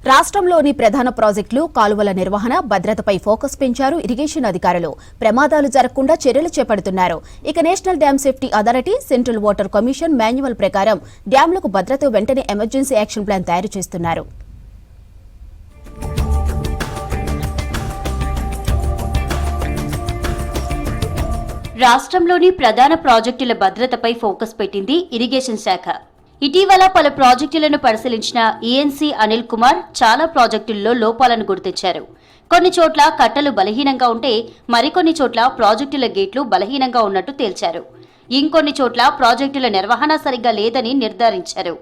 రాష్ట్రంలోని ప్రధాన ప్రాజెక్టులు, కాలువల నిర్వహణ, భద్రతపై ఫోకస్ పెంచారు ఇరిగేషన్ అధికారులు. ప్రమాదాలు జరగకుండా చర్యలు చేపడుతున్నారు. ఇక national dam safety authority, central water commission manual ప్రకారం డ్యాంలకు భద్రత వెంటనే ఎమర్జెన్సీ యాక్షన్ ప్లాన్ తయారు చేస్తున్నారు. రాష్ట్రంలోని ప్రధాన ప్రాజెక్టుల భద్రతపై ఫోకస్ పెట్టింది ఇరిగేషన్ శాఖ. ఇటీవల పలు ప్రాజెక్టులను పరిశీలించిన ఈఎన్సీ అనిల్ కుమార్ చాలా ప్రాజెక్టుల్లో లోపాలను గుర్తించారు. కొన్ని చోట్ల కట్టలు బలహీనంగా ఉంటే మరికొన్ని చోట్ల ప్రాజెక్టుల గేట్లు బలహీనంగా ఉన్నట్టు తేల్చారు. ఇంకొన్ని చోట్ల ప్రాజెక్టుల నిర్వహణ సరిగ్గా లేదని నిర్ధారించారు.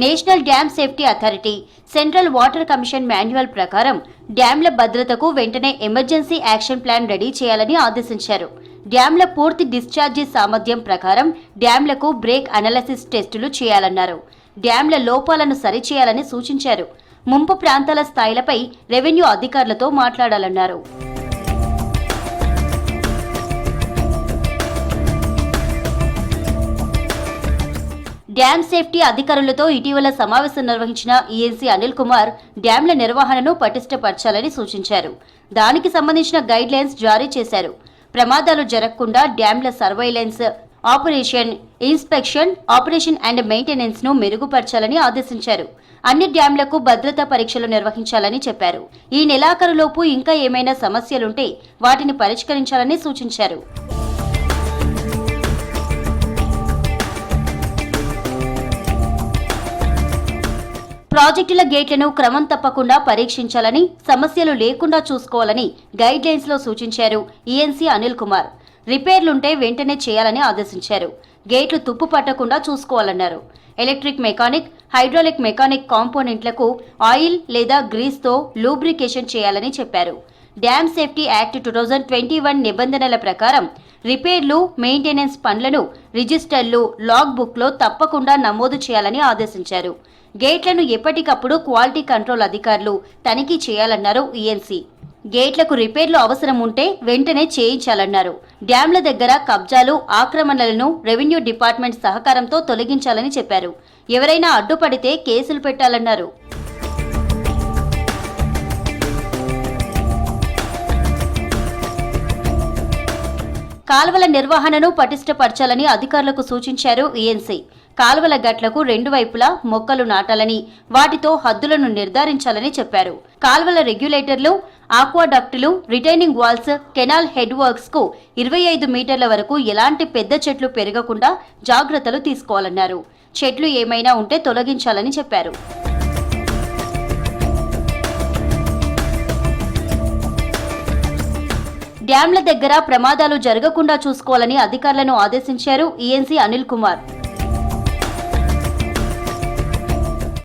National dam safety authority, central water commission manual ప్రకారం డ్యాంల భద్రతకు వెంటనే ఎమర్జెన్సీ యాక్షన్ ప్లాన్ రెడీ చేయాలని ఆదేశించారు. డ్యాంల పూర్తి డిశ్చార్జీ సామర్థ్యం ప్రకారం డ్యాంలకు బ్రేక్ అనాలిసిస్ టెస్టులు చేయాలన్నారు. డ్యాంల లోపాలను సరిచేయాలని సూచించారు. ముంపు ప్రాంతాల స్థాయిలపై రెవెన్యూ అధికారులతో మాట్లాడాలన్నారు. డ్యామ్ సేఫ్టీ అధికారులతో ఇటీవల సమావేశం నిర్వహించిన ఈఎన్సీ అనిల్ కుమార్ డ్యాంల నిర్వహణను పటిష్టపరచాలని సూచించారు. దానికి సంబంధించిన గైడ్ లైన్స్ జారీ చేశారు. ప్రమాదాలు జరగకుండా డ్యాంల surveillance, operation, inspection, operation and maintenance ను మెరుగుపరచాలని ఆదేశించారు. అన్ని డ్యాంలకు భద్రతా పరీక్షలు నిర్వహించాలని చెప్పారు. ఈ నెలాఖరులోపు ఇంకా ఏమైనా సమస్యలుంటే వాటిని పరిష్కరించాలని సూచించారు. ప్రాజెక్టుల గేట్లను క్రమం తప్పకుండా పరీక్షించాలని, సమస్యలు లేకుండా చూసుకోవాలని గైడ్ లైన్స్ లో సూచించారు ఈఎన్సీ అనిల్ కుమార్. రిపేర్లుంటే వెంటనే చేయాలని ఆదేశించారు. గేట్లు తుప్పు పట్టకుండా చూసుకోవాలన్నారు. ఎలక్ట్రిక్ మెకానిక్, హైడ్రాలిక్ మెకానిక్ కాంపోనెంట్లకు ఆయిల్ లేదా గ్రీస్ తో లూబ్రికేషన్ చేయాలని చెప్పారు. డ్యామ్ సేఫ్టీ యాక్ట్ 2021 నిబంధనల ప్రకారం రిపేర్లు, మెయింటెనెన్స్ పనులను రిజిస్టర్లు, లాగ్ బుక్ లో తప్పకుండా నమోదు చేయాలని ఆదేశించారు. గేట్లను ఎప్పటికప్పుడు క్వాలిటీ కంట్రోల్ అధికారులు తనిఖీ చేయాలన్నారు ఈఎన్సీ. గేట్లకు రిపేర్లు అవసరం ఉంటే వెంటనే చేయించాలన్నారు. డ్యాంల దగ్గర కబ్జాలు, ఆక్రమణలను రెవెన్యూ డిపార్ట్మెంట్ సహకారంతో తొలగించాలని చెప్పారు. ఎవరైనా అడ్డుపడితే కేసులు పెట్టాలన్నారు. కాలువల నిర్వహణను పటిష్టపరచాలని అధికారులకు సూచించారు ఈఎన్సీ. కాలువల గట్లకు రెండు వైపులా మొక్కలు నాటాలని, వాటితో హద్దులను నిర్ధారించాలని చెప్పారు. కాలువల రెగ్యులేటర్లు, ఆక్వాడక్టులు, retaining walls, canal head works కు 25 మీటర్ల వరకు ఎలాంటి పెద్ద చెట్లు పెరగకుండా జాగ్రత్తలు తీసుకోవాలన్నారు. చెట్లు ఏమైనా ఉంటే తొలగించాలని చెప్పారు. డ్యాంల దగ్గర ప్రమాదాలు జరగకుండా చూసుకోవాలని అధికారులను ఆదేశించారు ఈఎన్సీ అనిల్ కుమార్.